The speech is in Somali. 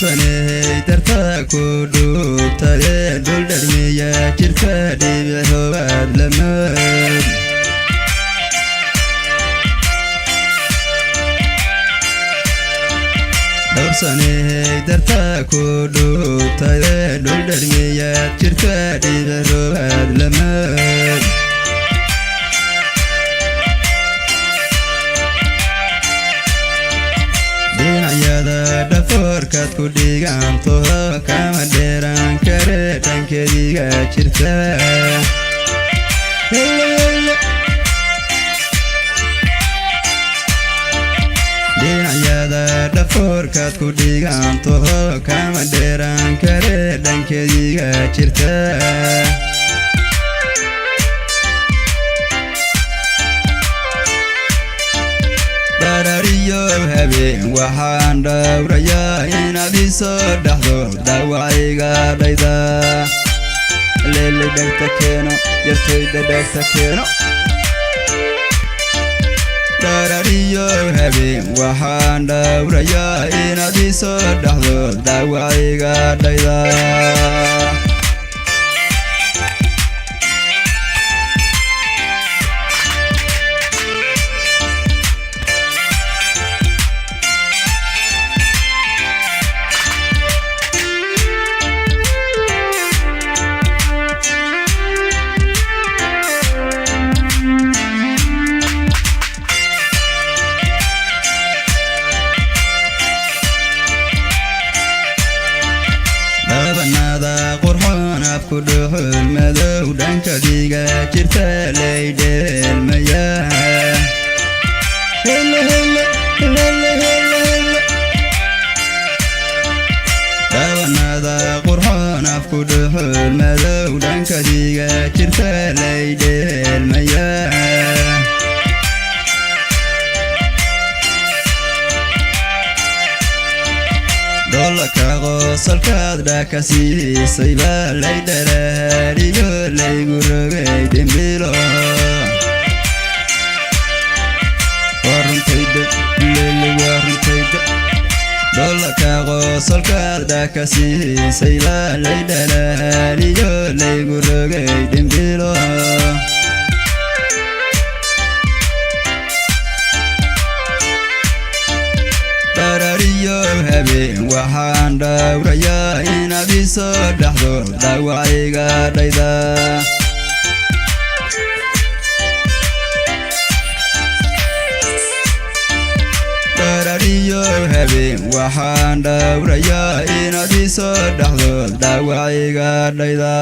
dhowrsanay tartaku dhuubtaye dhul dharmiya jirka dhibicowaad lamaad dhowrsanay tartaku dhuubtaye dhul dharmiya jirka dhibicowaad lamaad dhinacyada dhafoorkaad ku dhiganto kama dheeraan kare dhankediga jirta dhinacyada dhafoorkaad ku dhiganto kama dheeraan kare dhankediga jirta darariyo habeen waxaan dhowrayaa inaad ii soo dhaxdo dhaawacayga dhayda leelay dhegta keeno yartayda dhegta keeno darariyo habeen waxaan dhowrayaa inaad ii soo dhaxdo dhaawacayga dhayda qurxoon afku dhuxul madow dhankadiga jirta laydheelmaya dhabanada qurxoon afku dhuxul madow dhankadiga jirta laydheelmaya dolaka qosolkaad dhakasiisay baa lay dhalaaliyo laygu rogay dembilo waruntayda lele waruntayda dolaka qosolkaad dhakasiisay baa lay dhalaaliyo laygu rogay dembilo darariyo habeen waxaan dhowrayaa inaad ii soo dhaxdo dhaawacayga dhayda darariyo habeen waxaan dhowrayaa inaad ii soo dhaxdo dhaawacayga dhayda